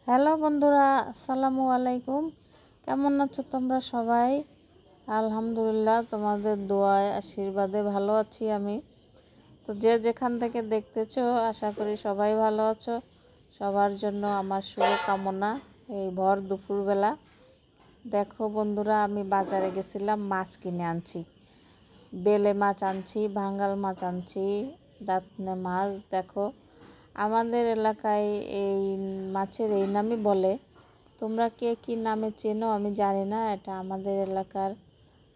Hello বন্ধুরা, আসসালামু আলাইকুম। কেমন আছো তোমরা সবাই? আলহামদুলিল্লাহ, তোমাদের দোয়ায় আশীর্বাদে ভালো আছি আমি। তো যে যেখান থেকে দেখতেছো, আশা করি সবাই ভালো আছো। সবার জন্য আমার শুভকামনা। এই ভর দুপুরবেলা দেখো বন্ধুরা, আমি বাজারে গেছিলাম, মাছ কিনে আনছি। বেলে মাছ আনছি, ভাঙ্গাল মাছ আনছি, দাঁতনে মাছ। দেখো, আমাদের এলাকায় এই মাছের এই নামই বলে। তোমরা কে কী নামে চেনো আমি জানি না। এটা আমাদের এলাকার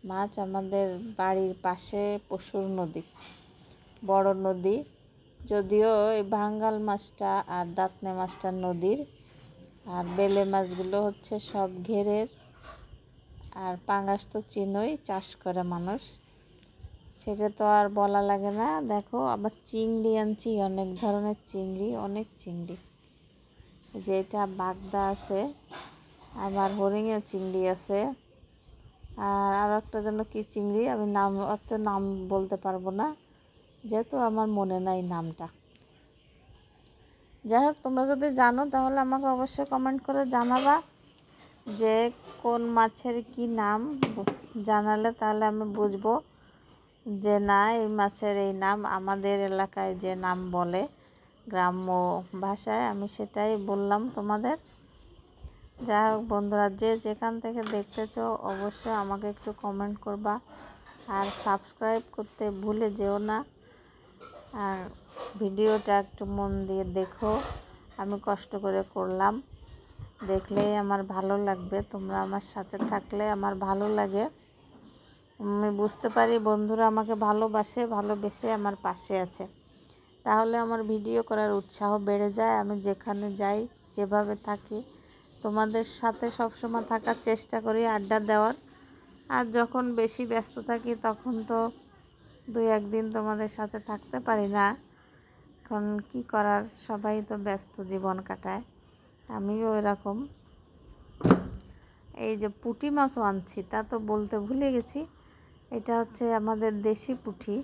মাছ। আমাদের বাড়ির পাশে পশুর নদী, বড় নদী। যদিও এই ভাঙ্গাল মাছটা আর দাঁতনে মাছটা নদীর, আর বেলে মাছগুলো হচ্ছে সব ঘেরের। আর পাঙ্গাস তো চিনোই, চাষ করে মানুষ, সেটা তো আর বলা লাগে না। দেখো, আবার চিংড়ি আনছি, অনেক ধরনের চিংড়ি, অনেক চিংড়ি। যেটা বাগদা আছে, আবার হরিণের চিংড়ি আছে, আর একটা যেন কি চিংড়ি, আমি অত নাম বলতে পারবো না, যেহেতু আমার মনে নাই নামটা। যাই হোক, তোমরা যদি জানো তাহলে আমাকে অবশ্যই কমেন্ট করে জানাবা যে কোন মাছের কি নাম। জানালে তাহলে আমি বুঝবো যে না, এই মাছের এই নাম। আমাদের এলাকায় যে নাম বলে গ্রাম্য ভাষায়, আমি সেটাই বললাম তোমাদের। যাই হোক বন্ধুরা, যে যেখান থেকে দেখতেছো অবশ্যই আমাকে একটু কমেন্ট করবা, আর সাবস্ক্রাইব করতে ভুলে যেও না। আর ভিডিওটা একটু মন দিয়ে দেখো, আমি কষ্ট করে করলাম, দেখলেই আমার ভালো লাগবে। তোমরা আমার সাথে থাকলে আমার ভালো লাগে। আমি বুঝতে পারি বন্ধুরা আমাকে ভালোবেসে আমার পাশে আছে। তাহলে আমার ভিডিও করার উৎসাহ বেড়ে যায়। আমি যেখানে যাই, যেভাবে থাকি, তোমাদের সাথে সবসময় থাকার চেষ্টা করি, আড্ডা দেওয়ার। আর যখন বেশি ব্যস্ত থাকি তখন তো 2-1 দিন তোমাদের সাথে থাকতে পারি না। এখন কি করার, সবাই তো ব্যস্ত জীবন কাটায়, আমিও এরকম। এই যে পুঁটি মাছও আনছি, তা তো বলতে ভুলে গেছি। এটা হচ্ছে আমাদের দেশি পুঁটি।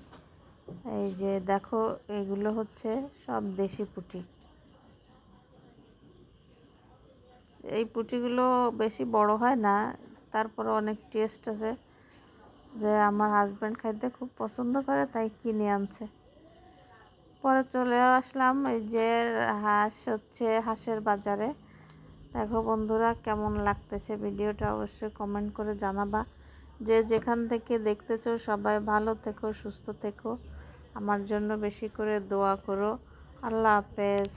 এই যে দেখো, এগুলো হচ্ছে সব দেশি পুঁটি। এই পুঁটিগুলো বেশি বড় হয় না, তারপরে অনেক টেস্ট আছে। যে আমার হাজব্যান্ড খাইতে খুব পছন্দ করে, তাই কিনে আনছে। পরে চলে আসলাম এই যে হাঁসের বাজারে। দেখো বন্ধুরা, কেমন লাগতেছে ভিডিওটা অবশ্যই কমেন্ট করে জানাবা। যে যেখান থেকে দেখতেছো সবাই ভালো থেকো, সুস্থ থেকো, আমার জন্য বেশি করে দোয়া করো। আল্লাহ হাফেজ।